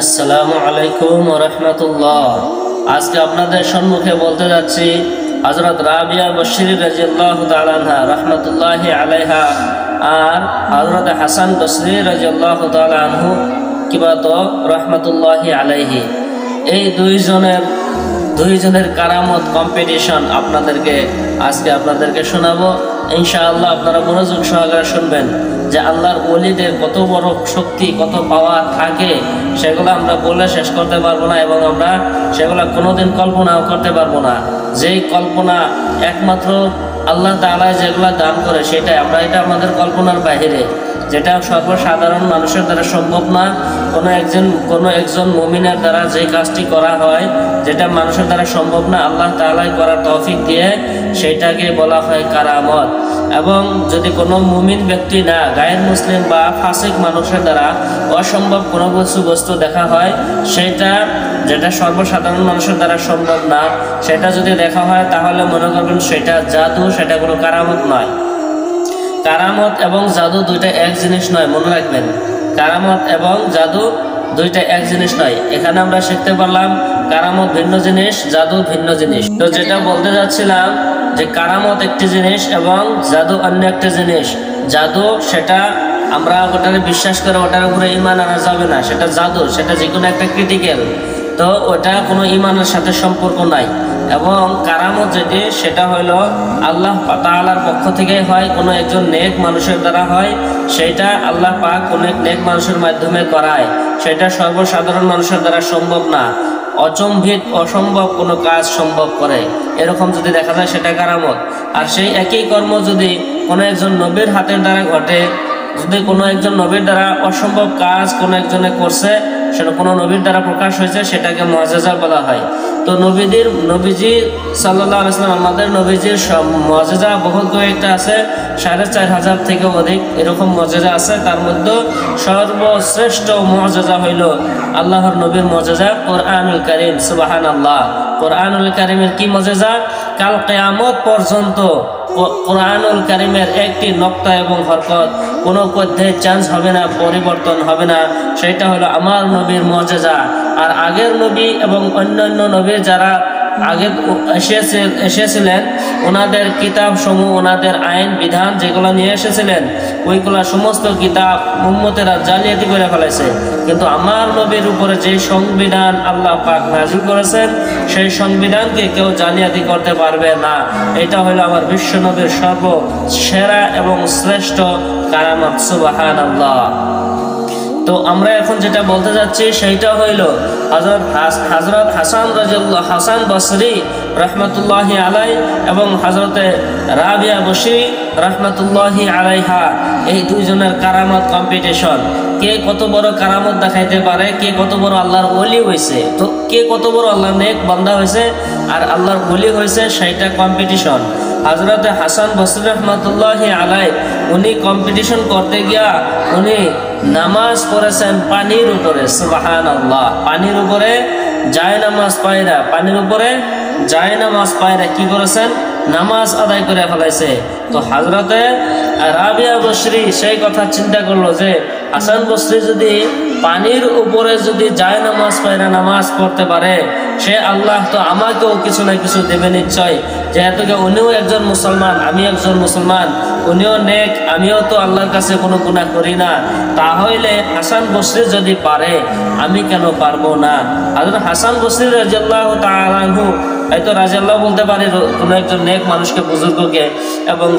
আসসালামু আলাইকুম ওয়া রাহমাতুল্লাহ। আজকে আপনাদের সম্মুখে বলতে যাচ্ছি হযরত রাবিয়া বশরি রাদিয়াল্লাহু তাআলা আনহা রাহমাতুল্লাহি আলাইহা আর হযরত হাসান বসরি রাদিয়াল্লাহু তাআলা আনহু কিবাতো রাহমাতুল্লাহি আলাইহি, এই দুইজনের কারামত কম্পিটিশন আপনাদেরকে শোনাবো ইনশাআল্লাহ। আপনারা মনোযোগ সহকারে শুনবেন যে আল্লাহর ওলিদের কত বড় শক্তি, কত পাওয়ার থাকে, সেগুলো আমরা বলে শেষ করতে পারবো না এবং আমরা সেগুলো কোনোদিন কল্পনাও করতে পারবো না। যেই কল্পনা একমাত্র আল্লাহ তাআলা যেগুলো দান করে এটা আমাদের কল্পনার বাহিরে, যেটা সর্বসাধারণ মানুষের দ্বারা সম্ভব না। কোনো একজন মুমিনের দ্বারা যে কাজটি করা হয়, যেটা মানুষের দ্বারা সম্ভব না, আল্লাহ তাআলাই করার তৌফিক দিয়ে সেটাকে বলা হয় কারামত। এবং যদি কোনো মুমিন ব্যক্তি না, গায়ের মুসলিম বা ফাসিক মানুষের দ্বারা অসম্ভব কোনো বস্তু দেখা হয়, যেটা সর্বসাধারণ মানুষের দ্বারা সম্ভব না, সেটা যদি দেখা হয় তাহলে মনে করবেন সেটা জাদু, সেটা কোনো কারামত নয়। কারামত এবং জাদু দুইটা এক জিনিস নয়, মনে রাখবেন। কারামত এবং জাদু দুইটা এক জিনিস নয়। এখানে আমরা শিখতে পারলাম কারামত ভিন্ন জিনিস, জাদু ভিন্ন জিনিস। তো যেটা বলতে যাচ্ছিলাম যে কারামত একটি জিনিস এবং জাদু অন্য একটা জিনিস। জাদু সেটা আমরা ওটাকে বিশ্বাস করে ওটার উপরে ঈমান আনা যাবে না, সেটা জাদু, সেটা যে কোনো একটা ক্রিটিক্যাল, তো ওটা কোনো ঈমানের সাথে সম্পর্ক নাই। এবং কারামত যেটি, সেটা হলো আল্লাহ তাআলার পক্ষ থেকে হয়, কোনো একজন নেক মানুষের দ্বারা হয়, সেটা আল্লাহ পাক কোনো এক নেক মানুষের মাধ্যমে করায়, সেটা সর্বসাধারণ মানুষের দ্বারা সম্ভব না। অসম্ভব কোনো কাজ সম্ভব করে, এরকম যদি দেখা যায় সেটা কারামত। আর সেই একই কর্ম যদি কোনো একজন নবীর হাতের দ্বারা ঘটে, যদি কোনো একজন নবীর দ্বারা অসম্ভব কাজ কোনো একজনে করছে, সেটা কোনো নবীর দ্বারা প্রকাশ হয়েছে, সেটাকে মুআজিজা বলা হয়। তো নবীজি সাল্লাল্লাহু আলাইহি ওয়াসাল্লাম, আমাদের নবীজির মুআজিজা বহুত কয়েকটা আছে, ৪,৫০০ থেকে অধিক এরকম মুআজিজা আছে। তার মধ্যে সর্বশ্রেষ্ঠ মুআজিজা হইল আল্লাহর নবীর মুআজিজা কোরআনুল কারীম। সুবহানাল্লাহ। কোরআনুল কারীমের কি মুআজিজা! কাল কিয়ামত পর্যন্ত কোরআনুল কারীমের একটি নক্তা এবং হরকত কোনো পদ্ধতি চেঞ্জ হবে না, পরিবর্তন হবে না। সেটা হলো আমার নবীর মুআজিজা। আর আগের নবী এবং অন্যান্য নবী যারা আগে এসেছিলেন, ওনাদের কিতাব সমূহ, ওনাদের আইন বিধান যেগুলো নিয়ে এসেছিলেন, ওইগুলা সমস্ত কিতাব উম্মতেরা জালিয়াতি করে ফেলেছে। কিন্তু আমার নবীর উপরে যে সংবিধান আল্লাহ পাক নাযিল করেছেন, সেই সংবিধানকে কেউ জালিয়াতি করতে পারবে না। এটা হলো আমার বিশ্ব নবীর সর্বসেরা এবং শ্রেষ্ঠ কারামত। সুবহানাল্লাহ। তো আমরা এখন যেটা বলতে যাচ্ছি সেইটা হইল হযরত হাসান বসরি রাহমাতুল্লাহি আলাইহি এবং হযরতে রাবিয়া বশরি রাহমাতুল্লাহি আলাইহা, এই দুইজনের কারামত কম্পিটিশন। কে কত বড় কারামত দেখাইতে পারে, কে কত বড় আল্লাহর ওলি হয়েছে, তো কে কত বড় আল্লাহর নেক বান্দা হয়েছে আর আল্লাহর ওলি হয়েছে, সেইটা কম্পিটিশন। হযরতে হাসান বসরি রাহমাতুল্লাহি আলাইহি, উনি কম্পিটিশন করতে গিয়া উনি নামাজ পড়েছেন পানির উপরে। সুবহানাল্লাহ। পানির উপরে জায়নামাজ পায়রা, পানির উপরে জায়নামাজ পায়রা কি করেছেন? নামাজ আদায় করে ফেলাইছে। তো হযরতে রাবিয়া বশরি সেই কথা চিন্তা করলো যে হাসান বসরি যদি পানির উপরে যদি জায়নামাজ পায়রা নামাজ পড়তে পারে, সে আল্লাহ তো আমাকেও কিছু না কিছু দেবে নিশ্চয়। যেহেতু উনিও একজন মুসলমান, আমি একজন মুসলমান, উনিও নেক, আমিও তো আল্লাহর কাছে কোনো গুনাহ করি না, তাহলে হাসান বসরি যদি পারে, আমি কেন পারবো না? হযরত হাসান বসরি রাদিয়াল্লাহু তাআলা আনহু, হয়তো রাদিয়াল্লাহু বলতে পারে কোনো একজন নেক মানুষকে, বুজুর্গকে, এবং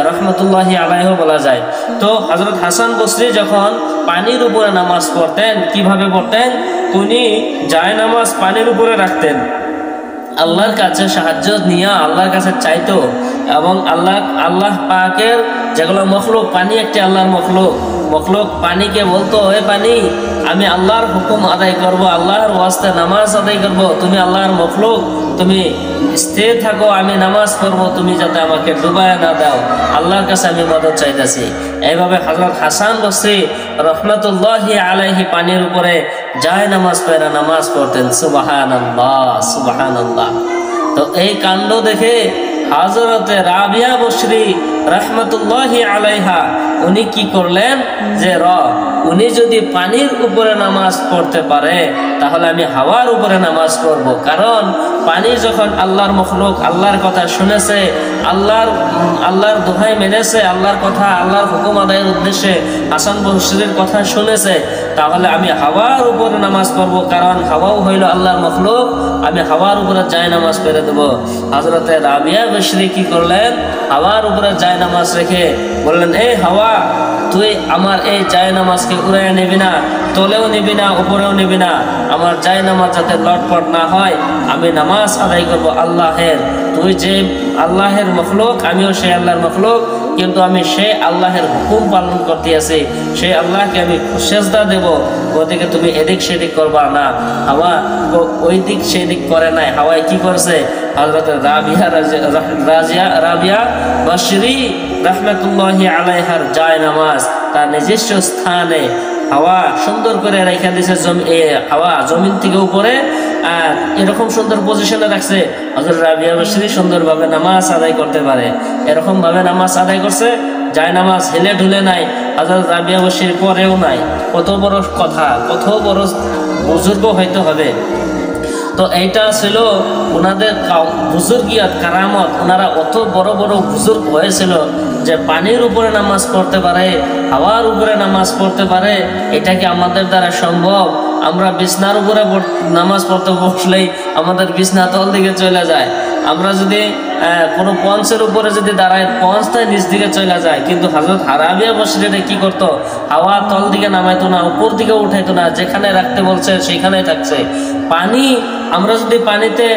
রাহমাতুল্লাহি আলাইহি বলা যায়। তো হযরত হাসান বসরি যখন পানির উপরে নামাজ পড়তেন, কিভাবে পড়তেন? উনি জায়নামাজ পানির উপরে রাখতেন, আল্লাহর কাছে সাহায্য নিয়ে আল্লাহর কাছে চাইতো, এবং আল্লাহ পাকের যেগুলো মখলুক, পানি একটি আল্লাহর মখলুক পানিকে বলতো, হে পানি, আমি আল্লাহর হুকুম আদায় করব, আল্লাহর ওয়াস্তে নামাজ আদায় করব, তুমি আল্লাহর মখলুক, তুমি স্থির থাকো, আমি নামাজ পড়বো, তুমি যাতে আমাকে ডুবায় না দাও, আল্লাহর কাছে আমি মদদ চাইতেছি। এইভাবে হযরত হাসান বসরি রাহমাতুল্লাহি আলাইহি পানির উপরে জায়নামাজ পড়ে নামাজ পড়তেন। সুবহানাল্লাহ, সুবহানাল্লাহ। তো এই কাণ্ড দেখে হযরতে রাবিয়া বসরি রাহমাতুল্লাহি আলাইহা উনি কি করলেন যে উনি যদি পানির উপরে নামাজ পড়তে পারে তাহলে আমি হাওয়ার উপরে নামাজ পড়ব। কারণ পানি যখন আল্লাহর মখলুক, আল্লাহর কথা শুনেছে, আল্লাহর দোহাই মেনেছে, আল্লাহর কথা, আল্লাহর হুকুম আদায়ের উদ্দেশ্যে হাসান বসরির কথা শুনেছে, তাহলে আমি হাওয়ার উপরে নামাজ পড়ব। কারণ হাওয়াও হইল আল্লাহর মখলুক, আমি হাওয়ার উপরে যায় নামাজ পড়ে দেব। হযরতে রাবিয়া বসরি কি করলেন, হাওয়ার উপরে যায় নামাজ রেখে বললেন, এই হাওয়া, তুই আমার এই জায় নামাজকে উড়াইয়া নিবি না, তলেও নিবি না, উপরেও নিবি না। আমার জায় নামাজ যাতে লটপট না হয়, আমি নামাজ আদায় করব আল্লাহের। তুই যে আল্লাহের মখলুক, আমিও সেই আল্লাহর মখলুক, কিন্তু আমি সেই আল্লাহের হুকুম পালন করতে আছি, সেই আল্লাহকে আমি সেজদা দেব। ওদিকে তুমি এদিক সেদিক করবা না। হাওয়া ওই দিক সেদিক করে নাই। হাওয়ায় কি করছে, হযরত রাবিয়া বসরি রাহমাতুল্লাহি আলাইহার জায় নামাজ তার নিজস্ব স্থানে হাওয়া সুন্দর করে রেখে দিয়েছে। হাওয়া জমিন থেকে উপরে এরকম সুন্দর পজিশনে রাখছে, হযরত রাবিয়া বসরি সুন্দরভাবে নামাজ আদায় করতে পারে। এরকম ভাবে নামাজ আদায় করছে, যায় নামাজ হেলে ঢুলে নাই, হযরত রাবিয়া বসরির পরেও নাই। কত বড় কথা, কত বড় বুজুর্গ হইতে হবে। তো এইটা ছিল ওনাদের বুজুর্গিয়াত, কারামত। ওনারা অত বড় বড় বুজুর্গ হয়েছিল যে পানির উপরে নামাজ পড়তে পারে, হাওয়ার উপরে নামাজ পড়তে পারে। এটা কি আমাদের দ্বারা সম্ভব? আমরা বিছনার উপরে নামাজ পড়তে বসলেই আমাদের বিছনা তল দিকে চলে যায়। আমরা যদি কোনো পঞ্চের উপরে যদি দাঁড়ায়, পঞ্চটাই নিচ দিকে চলে যায়। কিন্তু হযরত রাবিয়া বসরি কি করতো, হাওয়া তল দিকে নামাইতো না, উপর দিকে উঠাইতো না, যেখানে রাখতে বলছে সেখানেই থাকছে। পানি, আমরা যদি পানিতে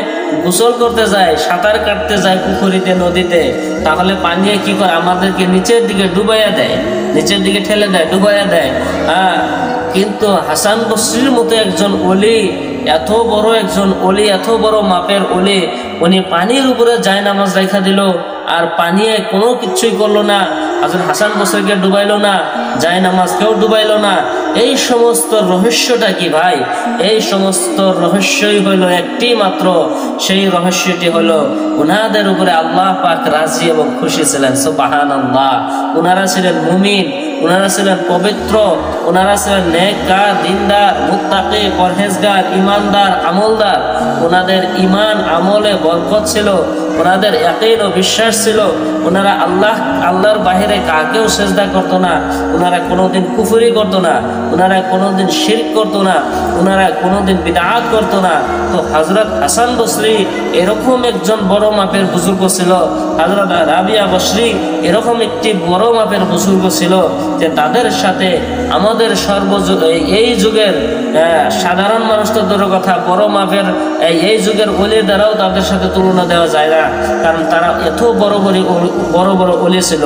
গোসল করতে যাই, সাঁতার কাটতে যাই পুকুরিতে, নদীতে, তাহলে পানি কি করে, আমাদেরকে নিচের দিকে ডুবাইয়া দেয়, নিচের দিকে ঠেলে দেয়, ডুবাইয়া দেয়। কিন্তু হাসান বসরির মতো একজন ওলি, এত বড় একজন ওলি, এত বড় মাপের ওলি, উনি পানির উপরে যায় নামাজ রেখা দিল, আর পানিয়ে কোনো কিছুই করলো না। হযরত হাসান বসরিকে ডুবাইলো না, যায় নামাজ কেউ ডুবাইলো না। এই সমস্ত রহস্যটা কি ভাই? এই সমস্ত রহস্যই হইল একটি মাত্র, সেই রহস্যটি হলো উনাদের উপরে আল্লাহ পাক রাজি এবং খুশি ছিলেন। সুবহানাল্লাহ। উনারা ছিলেন মুমিন, উনারা ছিলেন পবিত্র, উনারা ছিলেন নেককার, দিনদার, মুত্তাকি, পরহেজগার, ইমানদার, আমলদার। ওনাদের ইমান আমলে বরকত ছিল, ওনাদের ইয়াকিন ও বিশ্বাস ছিল। ওনারা আল্লাহর বাহিরে কাকেও সেজদা করতো না, ওনারা কোনোদিন কুফরি করতো না, ওনারা কোনোদিন শিরক করতো না, ওনারা কোনোদিন বিদআত করতো না। তো হযরত হাসান বসরি এরকম একজন বড় মাপের বুজুর্গ ছিল, হযরত রাবিয়া বসরি এরকম একটি বড় মাপের বুজুর্গ ছিল যে তাদের সাথে আমাদের এই যুগের সাধারণ মানুষ তো দূর কথা, বড় মাপের এই যুগের ওলির দ্বারাও তাদের সাথে তুলনা দেওয়া যায় না, কারণ তারা এত বড় বড় ওলি ছিল।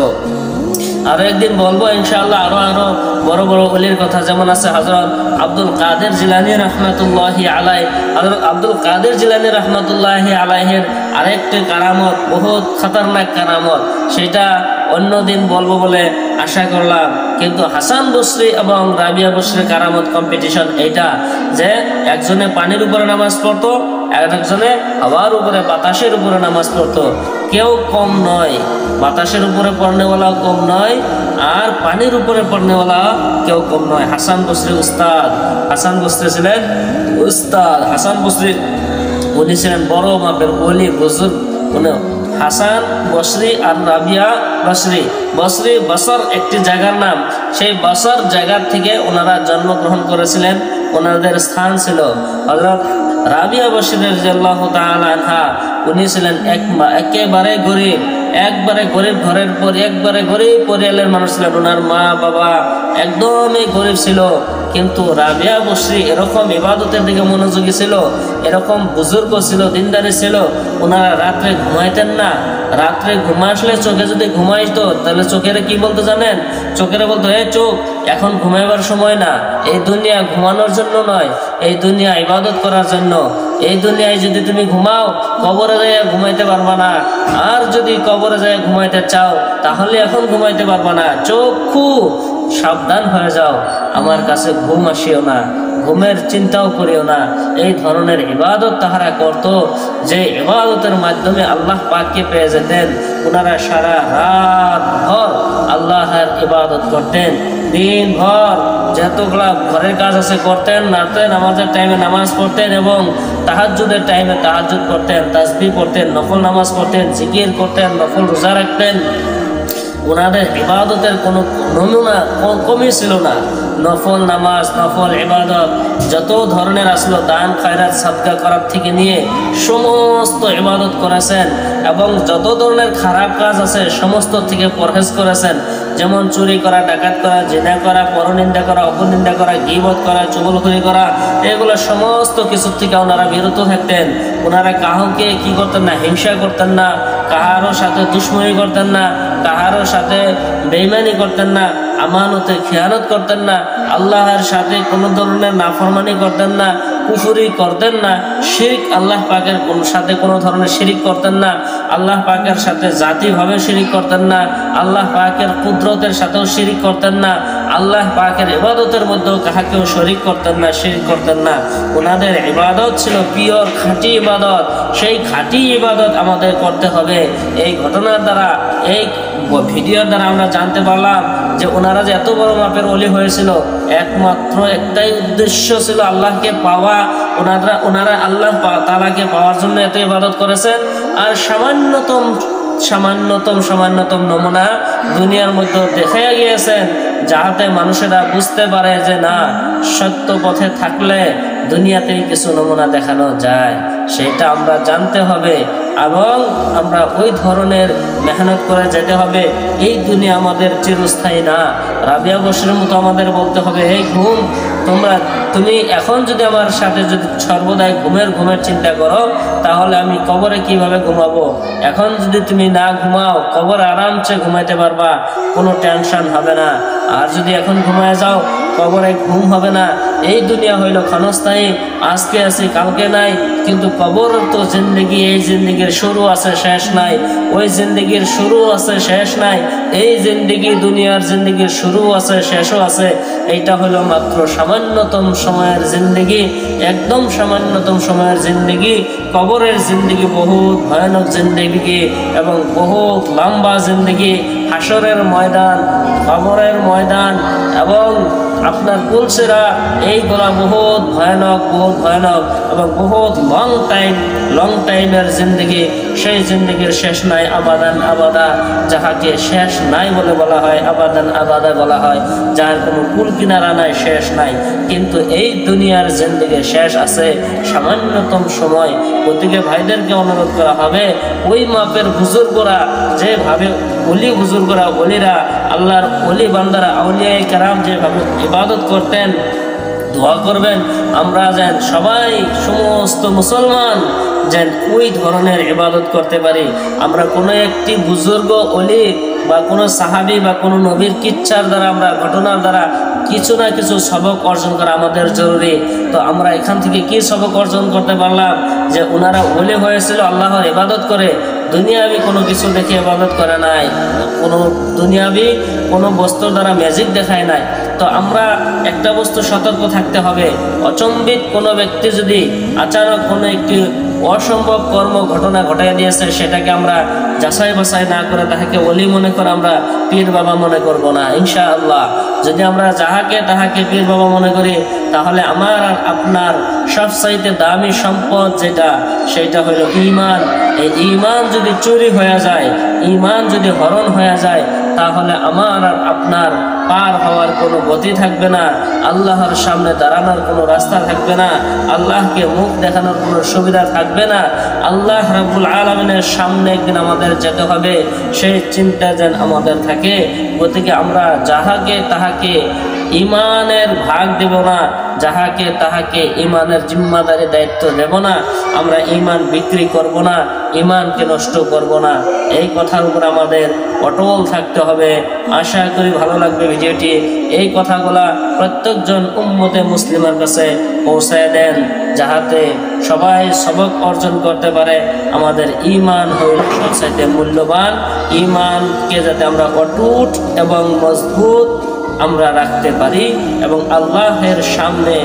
আরো একদিন বলবো ইনশাআল্লাহ আরো বড় বড় ওলির কথা। যেমন আছে হযরত আব্দুল কাদের জিলানী রাহমাতুল্লাহি আলাইহি। হযরত আব্দুল কাদের জিলানী রাহমাতুল্লাহি আলাইহির আরেকটি কারামত, বহুত খতরনাক কারামত, সেটা অন্যদিন বলবো বলে আশা করলাম। কিন্তু হাসান বসরি এবং রাবিয়া বসরির কারামত কম্পিটিশন এইটা যে একজনে পানির উপরে নামাজ পড়তো, একজনে হাওয়ার উপরে, বাতাসের উপরে নামাজ পড়তো। কেউ কম নয়, বাতাসের উপরে পড়নেওয়ালাও কম নয়, আর পানির উপরে পড়নেওয়ালা কেউ কম নয়। হাসান বসরি উস্তাদ, হাসান বসরি ছিলেন উস্তাদ। হাসান বসরি উনি ছিলেন বড় মাপের ওলি বুজুর্গ। হাসান বসরি আর রাবিয়া বসরি, বসরি বসর একটি জায়গার নাম, সেই বসর জায়গার থেকে ওনারা জন্মগ্রহণ করেছিলেন, ওনাদের স্থান ছিল। হযরত রাবিয়া বসরি রাদিয়াল্লাহু তাআলা আনহা উনি ছিলেন একেবারে গরিব, একবারে গরিব ঘরের পর একবারে গরিব পরিবারের মানুষ ছিলেন। ওনার মা বাবা একদমই গরিব ছিল, কিন্তু রাবিয়া বসরি এরকম ইবাদতের দিকে মনোযোগী ছিল, এরকম বুজুর্গ ছিল, দিনদারি ছিল। ওনারা রাত্রে ঘুমাইতেন না। রাত্রে ঘুমা আসলে, চোখে যদি ঘুমাইতো তাহলে চোখের কি বলতো জানেন? চোখের বলতো, এ চোখ, এখন ঘুমাইবার সময় না, এই দুনিয়া ঘুমানোর জন্য নয়, এই দুনিয়া ইবাদত করার জন্য। এই দুনিয়ায় যদি তুমি ঘুমাও, কবরে যাইয়া ঘুমাইতে পারবা না, আর যদি কবরে যাইয়া ঘুমাইতে চাও তাহলে এখন ঘুমাইতে পারবা না। চক্ষু সাবধান হয়ে যাও, আমার কাছে ঘুম আসিও না, ঘুমের চিন্তাও করিও না। এই ধরনের ইবাদত তাহারা করত, যে ইবাদতের মাধ্যমে আল্লাহ পাককে পেয়ে যেতেন। ওনারা সারা রাত ভর আল্লাহর ইবাদত করতেন, দিন ভর যতগুলা ঘরের কাজ আছে করতেন, রাতে নামাজের টাইমে নামাজ পড়তেন এবং তাহাজ্জুদের টাইমে তাহাজ্জুদ করতেন, তাসবিহ পড়তেন, নফল নামাজ পড়তেন, জিকির করতেন, নফল রোজা রাখতেন। ওনাদের ইবাদতের কোনো নমুনা কমই ছিল না। নফল নামাজ, নফল ইবাদত যত ধরনের আসলো, দান খায়রাত সাদকা করার থেকে নিয়ে সমস্ত ইবাদত করেছেন এবং যত ধরনের খারাপ কাজ আছে সমস্ত থেকে পরহেজ করেছেন। যেমন চুরি করা, ডাকাত করা, জিনা করা, পরনিন্দা করা, অপনিন্দা করা, গীবত করা, চুগলখড়ি করা, এগুলো সমস্ত কিছুর থেকে ওনারা বিরত থাকতেন। ওনারা কাউকে কি করতেন না, হিংসা করতেন না, কাহারও সাথে দুশ্মনী করতেন না, কাহারও সাথে বেঈমানি করতেন না, আমানতে খেয়ানত করতেন না, আল্লাহর সাথে কোনো ধরনের নাফরমানি করতেন না, কুফরি করতেন না, শিরক আল্লাহ পাকের সাথে কোনো ধরনের শিরিক করতেন না, আল্লাহ পাকের সাথে জাতিভাবে শিরিক করতেন না, আল্লাহ পাকের কুদরতের সাথেও শিরিক করতেন না, আল্লাহ পাকের ইবাদতের মধ্যেও কাহাকেও শরিক করতেন না, শিরিক করতেন না। ওনাদের ইবাদত ছিল পিওর খাঁটি ইবাদত। সেই খাঁটি ইবাদত আমাদের করতে হবে। এই ঘটনার দ্বারা, এই ভিডিওর দ্বারা আমরা জানতে পারলাম যে ওনারা যে এত বড় মাপের ওলি হয়েছিল, একমাত্র একটাই উদ্দেশ্য ছিল আল্লাহকে পাওয়া। ওনারা আল্লাহ তাআলাকে পাওয়ার জন্য এত ইবাদত করেছেন। আর সামান্যতম নমুনা দুনিয়ার মধ্যে দেখাইয়া গিয়েছেন, যাহাতে মানুষেরা বুঝতে পারে যে না, সত্য পথে থাকলে দুনিয়াতেই কিছু নমুনা দেখানো যায়। সেটা আমরা জানতে হবে এবং আমরা ওই ধরনের মেহনত করে যেতে হবে। এই দুনিয়া আমাদের চিরস্থায়ী না। রাবিয়া বশিরের মতো আমাদের বলতে হবে, এই ঘুম, তুমি এখন যদি আমার সাথে যদি সর্বদাই ঘুমের চিন্তা করো, তাহলে আমি কবরে কিভাবে ঘুমাবো। এখন যদি তুমি না ঘুমাও, কবরে আরামসে ঘুমাইতে পারবা, কোনো টেনশন হবে না। আর যদি এখন ঘুমায় যাও, কবরে ঘুম হবে না। এই দুনিয়া হইল ক্ষণস্থায়ী, আজকে আছি কালকে নাই, কিন্তু কবর তো জিন্দগি, এই জিন্দগির শুরু আছে শেষ নাই, ওই জিন্দগির শুরু আছে শেষ নাই। এই জিন্দগি, দুনিয়ার জিন্দগির শুরু আছে শেষও আছে। এইটা হইল মাত্র সামান্যতম সময়ের জিন্দগি, একদম সামান্যতম সময়ের জিন্দগি। কবরের জিন্দগি বহুত ভয়ানক জিন্দগি এবং বহুত লম্বা জিন্দগি। হাসরের ময়দান, কবরের ময়দান এবং আপনার পুলসেরা, এইগুলা বহুত ভয়ানক এবং বহুত লং টাইমের জিন্দগি। সেই জিন্দগির শেষ নাই, আবাদান আবাদা, যাহাকে শেষ নাই বলে বলা হয়, আবাদান আবাদা বলা হয়, যার কোনো কুল কিনারা নাই, শেষ নাই। কিন্তু এই দুনিয়ার জিন্দগির শেষ আছে সামান্যতম সময়। গতিকে ভাইদেরকে অনুরোধ করা হবে, ওই মাপের বুজুর্গরা যেভাবে ওলিরা, আল্লাহর ওলি বান্দারা, আউলিয়া কেরাম যেভাবে ইবাদত করতেন, দোয়া করবেন, আমরা যেন সবাই, সমস্ত মুসলমান যেন ওই ধরনের ইবাদত করতে পারি। আমরা কোনো একটি বুজুর্গ ওলি বা কোনো সাহাবী বা কোনো নবীর কিচ্ছার দ্বারা, আমরা ঘটনার দ্বারা কিছু না কিছু সবক অর্জন করা আমাদের জরুরি। তো আমরা এখান থেকে কি সবক অর্জন করতে পারলাম? যে ওনারা ওলি হয়েছিল আল্লাহর ইবাদত করে, দুনিয়াবি কোনো কিছু দেখে ইবাদত করে নাই, কোনো দুনিয়াবি কোনো বস্তুর দ্বারা ম্যাজিক দেখায় নাই। তো আমরা একটা বস্তু সতর্ক থাকতে হবে, অচম্বিত কোনো ব্যক্তি যদি আচানক কোনো একটি অসম্ভব ঘটনা ঘটাইয়া দিয়েছে, সেটাকে আমরা যাচাই বাছাই না করে তাহাকে ওলি মনে করে আমরা পীর বাবা মনে করব না ইনশাআল্লাহ। যদি আমরা তাহাকে পীর বাবা মনে করি, তাহলে আমার আর আপনার সবচাইতে দামি সম্পদ সেটা হইল ঈমান। এই ঈমান যদি চুরি হয়ে যায়, ঈমান যদি হরণ হয়ে যায়, তাহলে আমার আর আপনার পার হওয়ার কোনো গতি থাকবে না, আল্লাহর সামনে দাঁড়ানোর কোনো রাস্তা থাকবে না, আল্লাহকে মুখ দেখানোর কোনো সুবিধা থাকবে না। আল্লাহ রাব্বুল আলামিনের সামনে একদিন আমাদের যেতে হবে, সেই চিন্তা যেন আমাদের থাকে। গতিকে আমরা তাহাকে ইমানের ভাগ দেব না, তাহাকে ইমানের জিম্মাদারি দায়িত্ব দেব না। আমরা ইমান বিক্রি করব না, ইমানকে নষ্ট করব না। এই কথার উপর আমাদের অটল থাকতে হবে। আশা করি ভালো লাগবে ভিডিওটি। এই কথাগুলা প্রত্যেকজন উম্মতে মুসলিমের কাছে পৌঁছায় দেন, যাহাতে সবাই সবক অর্জন করতে পারে। আমাদের ইমান হইল সবচাইতে মূল্যবান। ইমানকে যাতে আমরা অটুট এবং মজবুত আমরা রাখতে পারি এবং আল্লাহের সামনে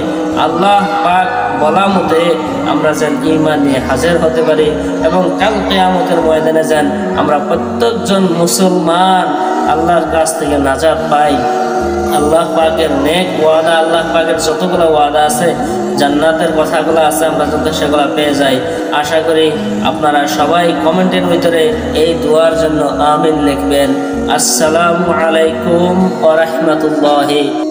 আল্লাহ পাক বলা মতে আমরা যেন ঈমান নিয়ে হাজির হতে পারি এবং কাল কিয়ামতের ময়দানে যেন আমরা প্রত্যেকজন মুসলমান আল্লাহর কাছ থেকে নাজাত পাই। আল্লাহ পাকের নেক ওয়াদা, আল্লাহ পাকের যতগুলো ওয়াদা আছে, জান্নাতের কথাগুলো আছে, আমরা যাতে সেগুলো পেয়ে যাই। আশা করি আপনারা সবাই কমেন্টের ভিতরে এই দোয়ার জন্য আমিন লিখবেন। আসসালামু আলাইকুম ওয়া রাহমাতুল্লাহি।